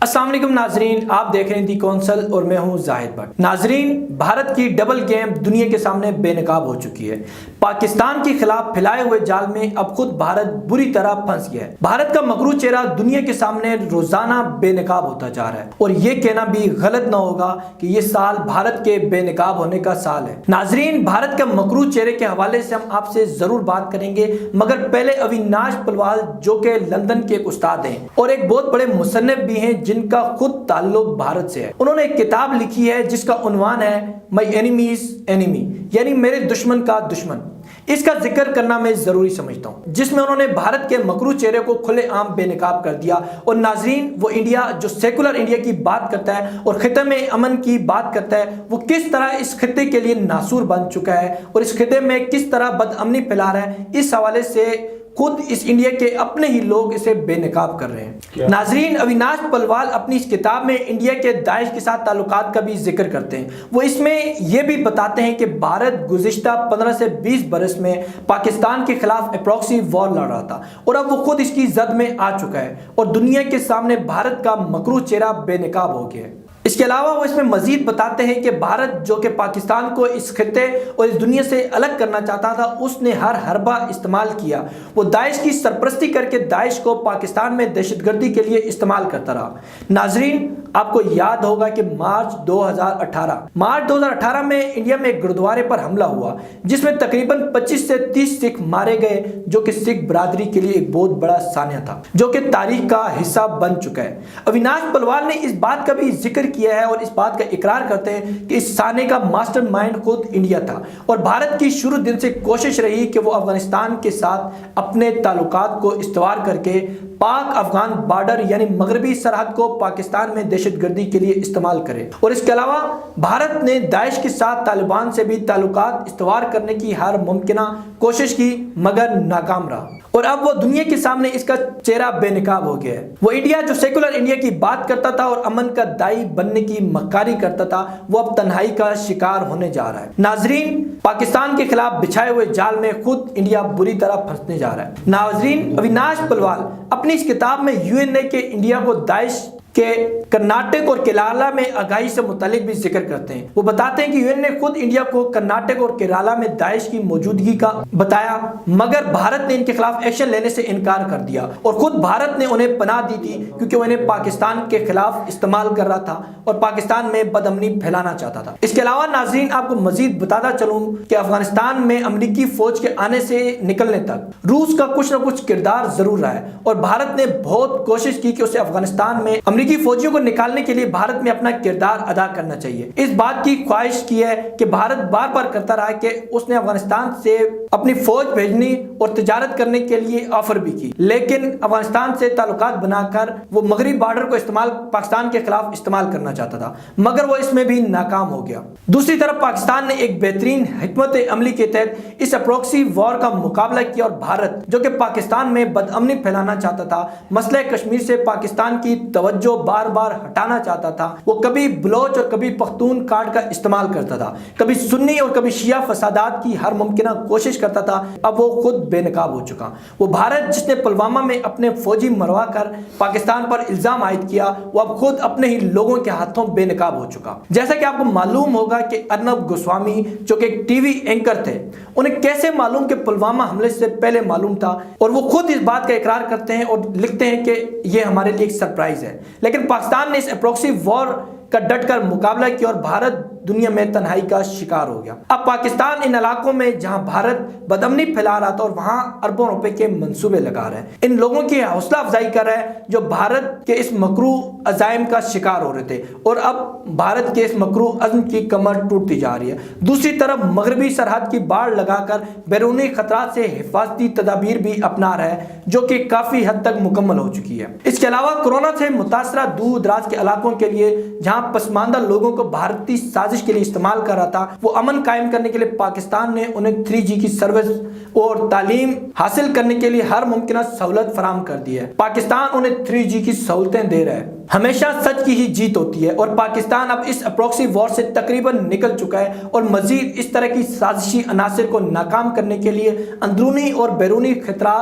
अस्सलाम वालेकुम नाजरीन, आप देख रहे हैं दी कौंसल और मैं हूं जाहिद भट्ट। नाजरीन, भारत की डबल गेम दुनिया के सामने बेनकाब हो चुकी है। पाकिस्तान के खिलाफ फैलाए हुए जाल में अब खुद भारत बुरी तरह फंस गया है। भारत का मकरू चेहरा दुनिया के सामने रोजाना बेनकाब होता जा रहा है और ये कहना भी गलत ना होगा कि ये साल भारत के बेनकाब होने का साल है। नाजरीन, भारत के मकरू चेहरे के हवाले से हम आपसे जरूर बात करेंगे, मगर पहले अविनाश पलवाल जो कि लंदन के एक उस्ताद हैं और एक बहुत बड़े मुसन्निफ भी हैं जिनका खुद ताल्लुक भारत से है। उन्होंने एक किताब लिखी है जिसका उन्वान है माई एनिमीज एनिमी, यानी मेरे दुश्मन का दुश्मन। इसका जिक्र करना मैं जरूरी समझता हूं, जिसमें उन्होंने भारत के मकरू चेहरे को खुलेआम बेनकाब कर दिया। और नाजरीन, वो इंडिया जो सेकुलर इंडिया की बात करता है और खिते में अमन की बात करता है, वो किस तरह इस खिते के लिए नासूर बन चुका है और इस खिते में किस तरह बदअमनी फैला रहा है, इस हवाले से खुद इस इंडिया के अपने ही लोग इसे बेनकाब कर रहे हैं। नाजरीन, अविनाश पलवाल अपनी इस किताब में इंडिया के दाइश के साथ ताल्लुकात का भी जिक्र करते हैं। वो इसमें यह भी बताते हैं कि भारत गुज़िश्ता 15 से 20 बरस में पाकिस्तान के खिलाफ प्रॉक्सी वॉर लड़ रहा था और अब वो खुद इसकी जद में आ चुका है और दुनिया के सामने भारत का मकरू चेहरा बेनकाब हो गया है। इसके अलावा वो इसमें मजीद बताते हैं कि भारत जो कि पाकिस्तान को इस खिते और इस दुनिया से अलग करना चाहता था, उसने हर हरबा इस्तेमाल किया। वो दाइश की सरपरस्ती करके दाइश को पाकिस्तान में दहशतगर्दी के लिए इस्तेमाल करता रहा। नाजरीन, आपको याद होगा कि मार्च 2018 में इंडिया में एक गुरुद्वारे पर हमला हुआ जिसमें तकरीबन 25 से 30 सिख मारे गए, जो कि सिख बरादरी के लिए एक बहुत बड़ा सान्या था, जो कि तारीख का हिस्सा बन चुका है। अविनाश पलवाल ने इस बात का भी जिक्र किया है और इस बात का इकरार करते हैं कि इस साने का मास्टरमाइंड खुद इंडिया था और भारत की शुरू दिन से कोशिश रही कि वो अफगानिस्तान के साथ अपने ताल्लुकात को इस्तेमाल करके पाक अफगान बॉर्डर यानी मगरबी सरहद को पाकिस्तान में दहशतगर्दी के लिए इस्तेमाल करे। और इसके अलावा भारत ने दाइश के साथ तालिबान से भी ताल्लुकात इस्तेमाल करने की हर मुमकिना कोशिश की, मगर नाकाम रहा और अब वो दुनिया के सामने इसका चेहरा बेनकाब हो गया है। वो इंडिया जो सेकुलर इंडिया की बात करता था और अमन का दाई बनने की मक्कारी करता था, वो अब तन्हाई का शिकार होने जा रहा है। नाजरीन, पाकिस्तान के खिलाफ बिछाए हुए जाल में खुद इंडिया बुरी तरह फंसने जा रहा है। नाजरीन, अविनाश पलवाल अपनी इस किताब में यूएनए के इंडिया को दाइश के कर्नाटक और केरला में आगाही से मुतालिक भी जिक्र करते हैं। वो बताते हैं कि यूएन ने खुद इंडिया को कर्नाटक और केरला में दाइश की मौजूदगी का बताया, मगर भारत ने इनके खिलाफ एक्शन लेने से इनकार कर दिया और खुद भारत ने उन्हें पनाह दी थी क्योंकि वो इन्हें पाकिस्तान के खिलाफ इस्तेमाल कर रहा था और पाकिस्तान में बदअमनी फैलाना चाहता था। इसके अलावा नाजरीन, आपको मजीद बताता चलूं कि अफगानिस्तान में अमरीकी फौज के आने से निकलने तक रूस का कुछ न कुछ किरदार जरूर रहा है और भारत ने बहुत कोशिश की कि उसे अफगानिस्तान में अमेरिकी फौजियों को निकालने के लिए भारत में अपना किरदार अदा करना चाहिए। इस बात की ख्वाहिश की है कि भारत बार बार करता रहा कि उसने अफगानिस्तान से अपनी फौज भेजने और तिजारत करने के लिए ऑफर भी की, लेकिन अफगानिस्तान से ताल्लुकात बनाकर वो मगरबी बॉर्डर को इस्तेमाल पाकिस्तान के खिलाफ इस्तेमाल करना चाहता था, मगर वो इसमें भी नाकाम हो गया। दूसरी तरफ पाकिस्तान ने एक बेहतरीन हिकमत अमली के तहत इस प्रॉक्सी वॉर का मुकाबला किया और भारत जो कि पाकिस्तान में बदअमनी फैलाना चाहता था, मसले कश्मीर से पाकिस्तान की तवज्जो बार बार हटाना चाहता था, वो कभी बलोच और कभी पख्तून कार्ड का इस्तेमाल करता था, कभी सुन्नी और कभी शिया फसादात की हर मुमकिन कोशिश करता था। अब वो खुद बेनकाब हो चुका। वो भारत जिसने पुलवामा में अपने फौजी मरवा कर पाकिस्तान पर इल्जाम आयद किया, वो अब खुद अपने ही लोगों के हाथों बेनकाब हो चुका। जैसा कि आपको मालूम होगा कि अर्नब गोस्वामी जो कि एक टीवी एंकर थे, उन्हें कैसे मालूम कि पुलवामा हमले से पहले मालूम था और वो खुद इस बात का इकरार करते हैं और लिखते हैं कि ये हमारे लिए एक सरप्राइज है। लेकिन पाकिस्तान ने इस प्रॉक्सी वॉर का डटकर मुकाबला किया और भारत दुनिया में तन्हाई का शिकार हो गया। अब पाकिस्तान इन इलाकों में जहां भारत बदअमनी फैला रहा था और वहां अरबों रुपए के मंसूबे लगा रहे हैं, इन लोगों की हौसला अफजाई कर रहा है जो भारत के इस मकरू अजाइम का शिकार हो रहे थे और अब भारत के इस मकरू अज़्म की कमर टूटती जा रही है। दूसरी तरफ मगरबी सरहद की बाड़ लगाकर बैरूनी खतरात से हिफाजती तदाबीर भी अपना रहा है, जो कि काफी हद तक मुकम्मल हो चुकी है। इसके अलावा कोरोना से मुतासरा दूर दराज के इलाकों के लिए जहां पसमानदा लोगों को भारतीय साजिश के लिए इस्तेमाल कर रहा था, वो अमन कायम करने के लिए पाकिस्तान ने उन्हें 3G की सर्विस और तालीम हासिल करने के लिए हर मुमकिन सहूलत फराम कर दी है। पाकिस्तान उन्हें 3G की सहूलतें दे रहा है। हमेशा सच की ही जीत होती है और पाकिस्तान अब इस प्रॉक्सी वॉर से तकरीबन निकल चुका है और मजीद इस तरह की साजिशी अनासर को नाकाम करने के लिए अंदरूनी और बैरूनी खतरा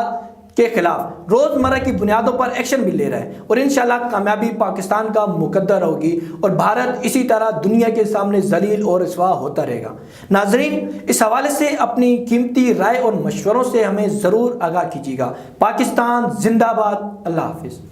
کے خلاف روزمرہ کی بنیادوں پر ایکشن بھی لے رہا ہے، اور انشاءاللہ کامیابی پاکستان کا مقدر ہوگی اور بھارت اسی طرح دنیا کے سامنے ذلیل اور رسوا ہوتا رہے گا۔ ناظرین، اس حوالے سے اپنی قیمتی رائے اور مشوروں سے ہمیں ضرور آگاہ کیجیے گا۔ پاکستان زندہ باد۔ اللہ حافظ۔